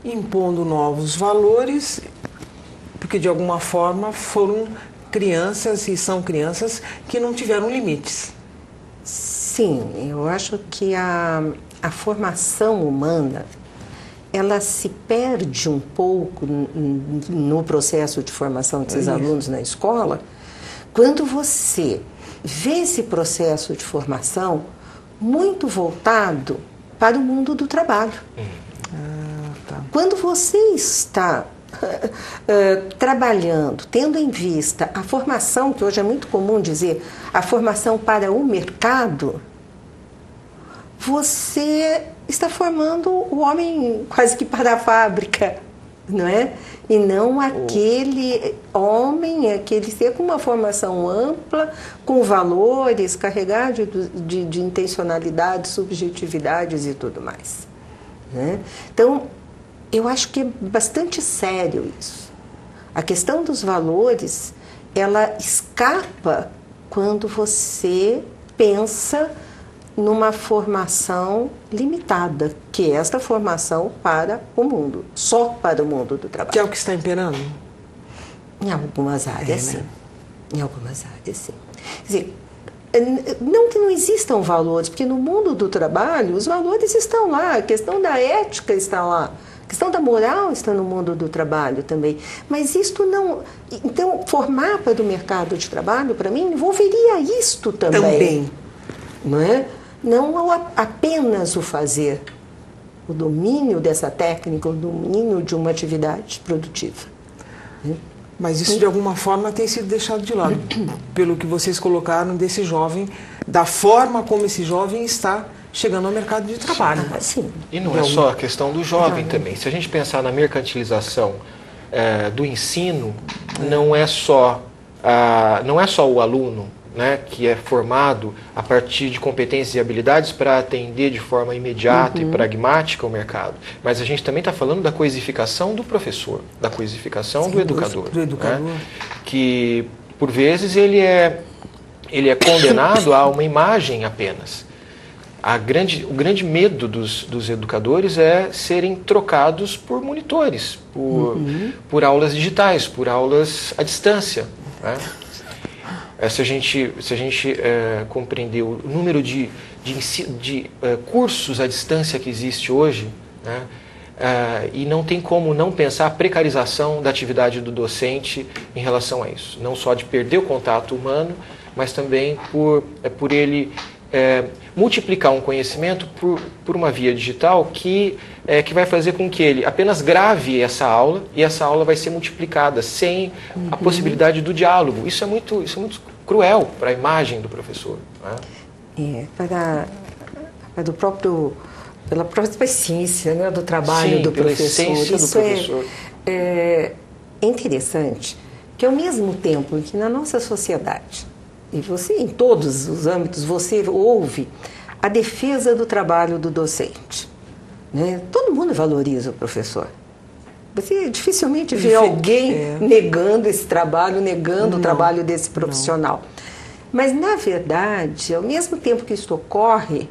impondo novos valores, porque de alguma forma foram crianças e são crianças que não tiveram limites. Sim, eu acho que a formação humana, ela se perde um pouco no processo de formação desses alunos na escola, quando você vê esse processo de formação muito voltado para o mundo do trabalho. Tá. Quando você está trabalhando, tendo em vista a formação, que hoje é muito comum dizer, a formação para o mercado, você está formando o homem quase que para a fábrica, não é? E não aquele homem, aquele ser com uma formação ampla, com valores, carregado de intencionalidade, subjetividades e tudo mais, né? Então, eu acho que é bastante sério isso. A questão dos valores, ela escapa quando você pensa numa formação limitada, que é esta formação para o mundo, só para o mundo do trabalho. Que é o que está imperando? Em algumas áreas, sim. Né? Em algumas áreas, sim. Quer dizer, não que não existam valores, porque no mundo do trabalho os valores estão lá, a questão da ética está lá, a questão da moral está no mundo do trabalho também. Mas isto não... Então, formar para o mercado de trabalho, para mim, envolveria isto também. Também. Não é? Não apenas o fazer, o domínio dessa técnica, o domínio de uma atividade produtiva. Mas isso de alguma forma tem sido deixado de lado, pelo que vocês colocaram desse jovem, da forma como esse jovem está chegando ao mercado de trabalho. Sim. E não é só a questão do jovem também. Se a gente pensar na mercantilização do ensino, não é só o aluno, né, que é formado a partir de competências e habilidades para atender de forma imediata e pragmática o mercado. Mas a gente também está falando da coisificação do professor, da coisificação do educador. Né, que, por vezes, ele é condenado a uma imagem apenas. O grande medo dos educadores é serem trocados por monitores, por aulas digitais, por aulas à distância. Né? Se a gente compreender o número de cursos à distância que existe hoje, né, e não tem como não pensar a precarização da atividade do docente em relação a isso. Não só de perder o contato humano, mas também por ele multiplicar um conhecimento por uma via digital que vai fazer com que ele apenas grave essa aula e essa aula vai ser multiplicada sem a possibilidade do diálogo. Isso é muito cruel para a imagem do professor. Né? Pela própria essência, né, do trabalho do professor. Isso é interessante, que ao mesmo tempo que na nossa sociedade, e você, em todos os âmbitos, você ouve a defesa do trabalho do docente. Né? Todo mundo valoriza o professor. Você dificilmente vê alguém negando esse trabalho, negando o trabalho desse profissional. Mas, na verdade, ao mesmo tempo que isso ocorre,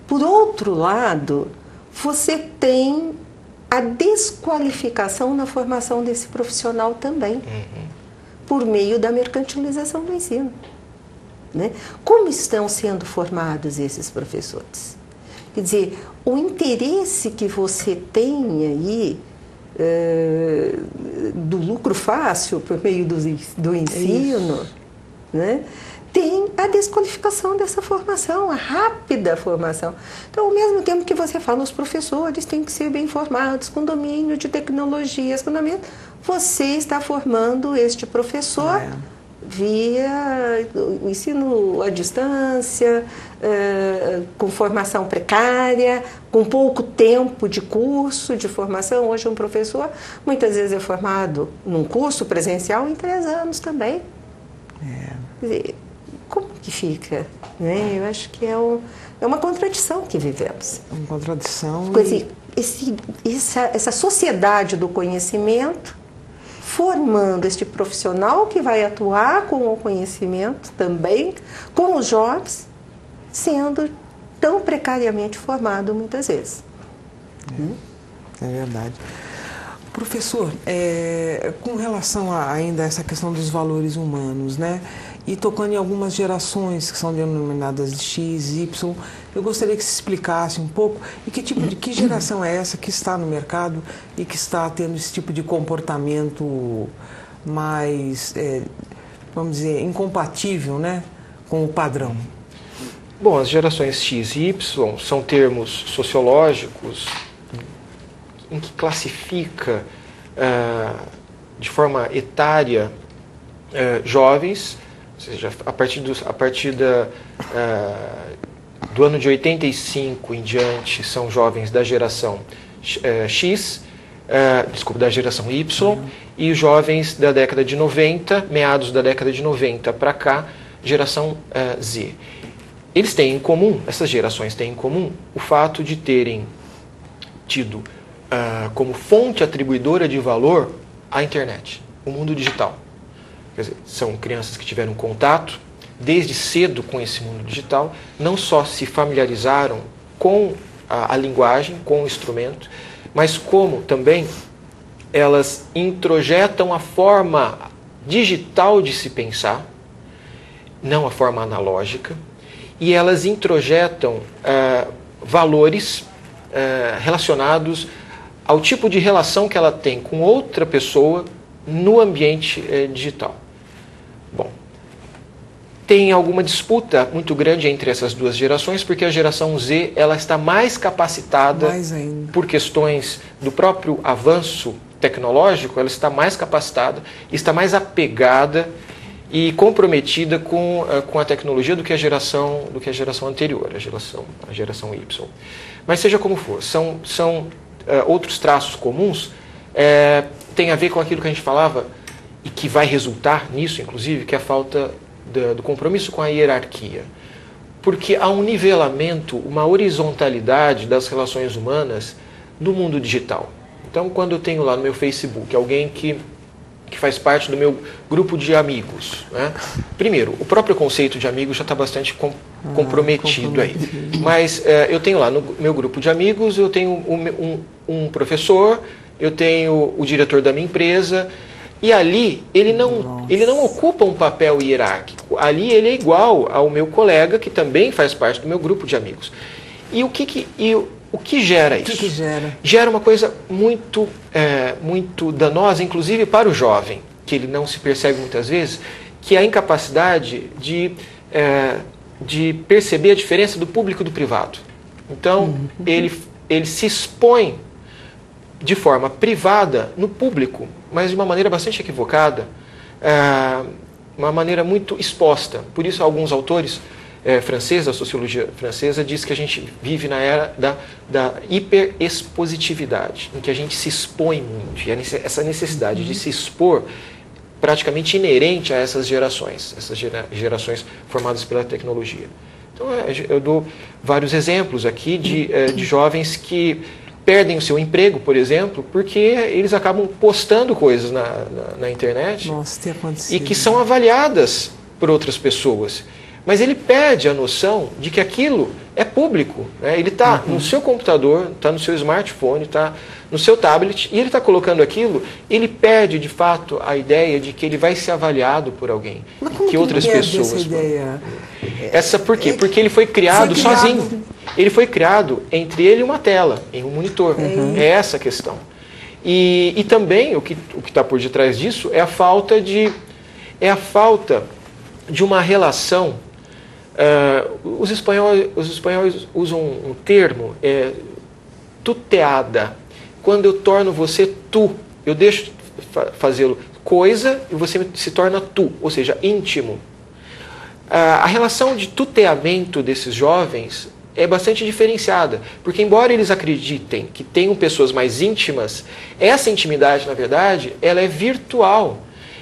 por outro lado, você tem a desqualificação na formação desse profissional também, por meio da mercantilização do ensino. Né? Como estão sendo formados esses professores? Quer dizer, o interesse que você tem aí do lucro fácil por meio do ensino, né? Tem a desqualificação dessa formação, a rápida formação. Então, ao mesmo tempo que você fala, os professores têm que ser bem formados, com domínio de tecnologias, você está formando este professor via o ensino à distância, com formação precária, com pouco tempo de curso, de formação. Hoje um professor muitas vezes é formado num curso presencial em 3 anos também. Quer dizer, como que fica? Né? Eu acho que é uma contradição que vivemos. É uma contradição. Essa sociedade do conhecimento formando este profissional que vai atuar com o conhecimento também, com os jovens, sendo tão precariamente formado muitas vezes. É verdade. Professor, com relação ainda a essa questão dos valores humanos, né? E tocando em algumas gerações que são denominadas de X, Y, eu gostaria que se explicasse um pouco que geração é essa que está no mercado e que está tendo esse tipo de comportamento mais, vamos dizer, incompatível, né, com o padrão. Bom, as gerações X e Y são termos sociológicos em que classifica de forma etária jovens, ou seja, a partir do ano de 85 em diante são jovens da geração X, da geração Y, e os jovens da década de 90, meados da década de 90 para cá, geração Z. Eles têm em comum, essas gerações têm em comum, o fato de terem tido como fonte atribuidora de valor a internet, o mundo digital. Quer dizer, são crianças que tiveram contato desde cedo com esse mundo digital, não só se familiarizaram com a linguagem, com o instrumento, mas como também elas introjetam a forma digital de se pensar, não a forma analógica, e elas introjetam valores relacionados ao tipo de relação que ela tem com outra pessoa no ambiente digital. Bom, tem alguma disputa muito grande entre essas duas gerações, porque a geração Z ela está mais capacitada por questões do próprio avanço tecnológico, ela está mais capacitada, está mais apegada e comprometida com a tecnologia do que a geração anterior, a geração Y. Mas seja como for, são outros traços comuns, tem a ver com aquilo que a gente falava e que vai resultar nisso, inclusive, que é a falta do compromisso com a hierarquia. Porque há um nivelamento, uma horizontalidade das relações humanas no mundo digital. Então, quando eu tenho lá no meu Facebook alguém que faz parte do meu grupo de amigos, né? Primeiro, o próprio conceito de amigo já está bastante comprometido aí. Mas eu tenho lá no meu grupo de amigos, eu tenho um professor, eu tenho o diretor da minha empresa, e ali ele não ocupa um papel hierárquico. Ali ele é igual ao meu colega, que também faz parte do meu grupo de amigos. E o que gera isso? O que gera? Gera uma coisa muito danosa, inclusive para o jovem, que ele não se percebe muitas vezes, que é a incapacidade de perceber a diferença do público e do privado. Então, ele se expõe de forma privada no público, mas de uma maneira bastante equivocada, uma maneira muito exposta. Por isso, alguns autores franceses, a sociologia francesa, diz que a gente vive na era da hiperexpositividade, em que a gente se expõe muito. E essa necessidade de se expor praticamente inerente a essas gerações formadas pela tecnologia. Então, eu dou vários exemplos aqui de jovens que perdem o seu emprego, por exemplo, porque eles acabam postando coisas na internet. Nossa, tem acontecido. E que são avaliadas por outras pessoas. Mas ele perde a noção de que aquilo é público, né? Ele está no seu computador, está no seu smartphone, está no seu tablet, e ele está colocando aquilo, ele perde de fato a ideia de que ele vai ser avaliado por alguém. Mas como que outras pessoas. Essa ideia? Essa por quê? Porque ele foi criado sozinho. Ele foi criado entre ele e uma tela, em um monitor. É essa a questão. E também o que está por detrás disso é a falta de uma relação. Os espanhóis usam um termo, tuteada. Quando eu torno você tu, eu deixo fazê-lo coisa e você se torna tu, ou seja, íntimo. A relação de tuteamento desses jovens é bastante diferenciada, porque embora eles acreditem que tenham pessoas mais íntimas, essa intimidade, na verdade, ela é virtual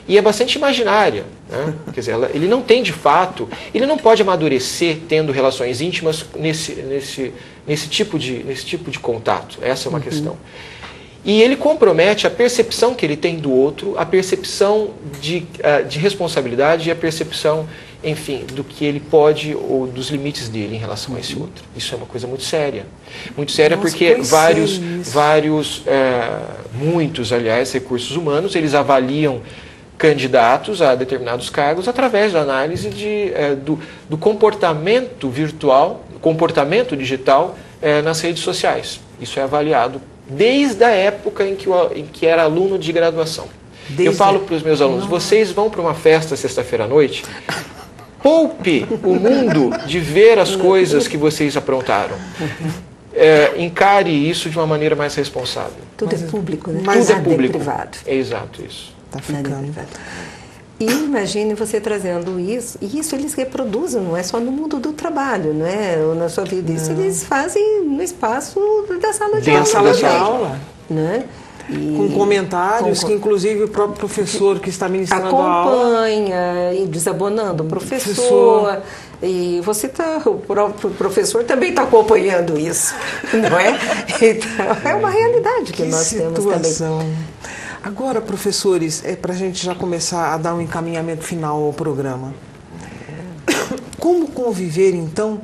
e é bastante imaginária, né? Quer dizer, ele não tem de fato, ele não pode amadurecer tendo relações íntimas nesse tipo de contato. Essa é uma questão. E ele compromete a percepção que ele tem do outro, a percepção de responsabilidade e a percepção enfim, do que ele pode ou dos limites dele em relação a esse outro. Isso é uma coisa muito séria. Muito séria. Nossa, porque muitos, aliás, recursos humanos, eles avaliam candidatos a determinados cargos através da análise do comportamento virtual, comportamento digital nas redes sociais. Isso é avaliado desde a época em que era aluno de graduação. Eu falo para os meus alunos, vocês vão para uma festa sexta-feira à noite, poupe o mundo de ver as coisas que vocês aprontaram. Encare isso de uma maneira mais responsável. Tudo é público, né? Tudo é público. Privado. É exato isso. Tá ficando. E imagine você trazendo isso, e isso eles reproduzem, não é só no mundo do trabalho, não é? Ou na sua vida, isso eles fazem no espaço da sala de aula. Dentro da sala de aula. Né? Com comentários que, inclusive, o próprio professor que está ministrando a aula... acompanha, e desabonando o professor. E o próprio professor também está acompanhando isso, não é? Então, é uma realidade que nós temos também. Agora, professores, para a gente já começar a dar um encaminhamento final ao programa. Como conviver, então,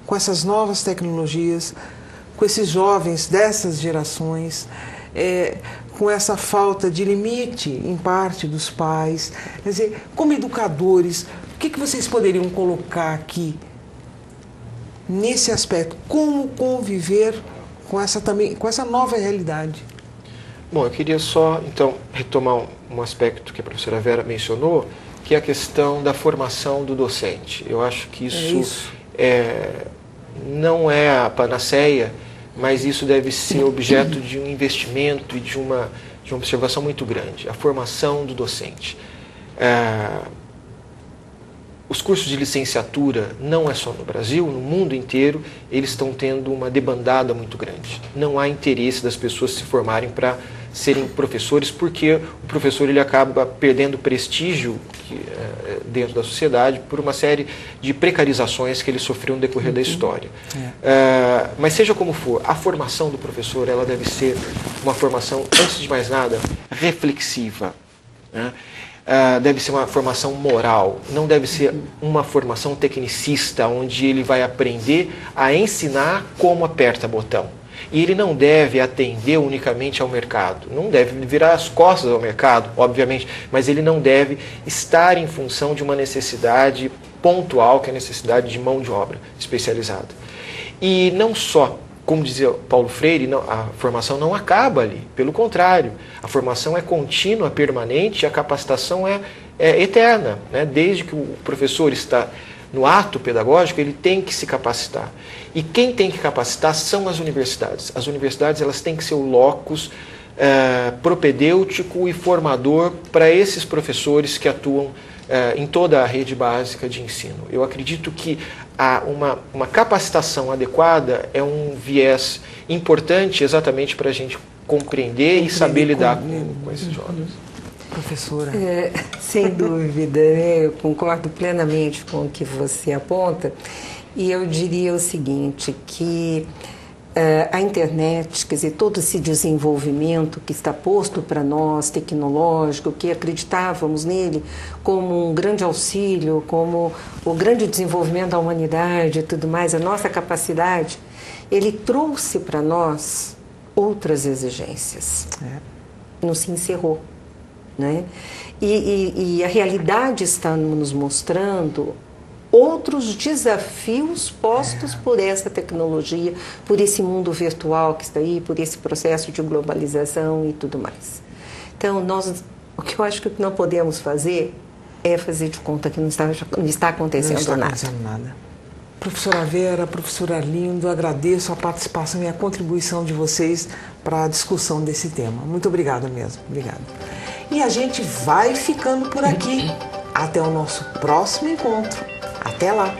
com essas novas tecnologias, com esses jovens dessas gerações, com essa falta de limite, em parte, dos pais? Quer dizer, como educadores, o que vocês poderiam colocar aqui nesse aspecto? Como conviver com essa nova realidade? Bom, eu queria só, então, retomar um aspecto que a professora Vera mencionou, que é a questão da formação do docente. Eu acho que isso. Não é a panaceia, mas isso deve ser objeto de um investimento e de uma observação muito grande, a formação do docente. Os cursos de licenciatura, não é só no Brasil, no mundo inteiro, eles estão tendo uma debandada muito grande. Não há interesse das pessoas se formarem para serem professores, porque o professor ele acaba perdendo prestígio dentro da sociedade por uma série de precarizações que ele sofreu no decorrer da história. Mas seja como for, a formação do professor ela deve ser uma formação, antes de mais nada, reflexiva, né? Deve ser uma formação moral, não deve ser uma formação tecnicista, onde ele vai aprender a ensinar como aperta botão. E ele não deve atender unicamente ao mercado, não deve virar as costas ao mercado, obviamente, mas ele não deve estar em função de uma necessidade pontual, que é a necessidade de mão de obra especializada. E não só, como dizia Paulo Freire, a formação não acaba ali, pelo contrário, a formação é contínua, permanente, a capacitação é eterna, né? Desde que o professor está no ato pedagógico, ele tem que se capacitar. E quem tem que capacitar são as universidades. As universidades elas têm que ser o locus propedêutico e formador para esses professores que atuam em toda a rede básica de ensino. Eu acredito que uma capacitação adequada é um viés importante exatamente para a gente compreender e saber lidar com esses jovens. Professora. Sem dúvida, né? Eu concordo plenamente com o que você aponta. E eu diria o seguinte, que a internet, quer dizer, todo esse desenvolvimento que está posto para nós, tecnológico, que acreditávamos nele como um grande auxílio, como o grande desenvolvimento da humanidade e tudo mais, a nossa capacidade, ele trouxe para nós outras exigências. Não se encerrou, né? E a realidade está nos mostrando outros desafios postos por essa tecnologia, por esse mundo virtual que está aí, por esse processo de globalização e tudo mais. Então, o que eu acho que não podemos fazer é fazer de conta que não está acontecendo nada. Professora Vera, professor Arlindo, agradeço a participação e a contribuição de vocês para a discussão desse tema. Muito obrigada mesmo. Obrigada. E a gente vai ficando por aqui. Até o nosso próximo encontro. Até lá!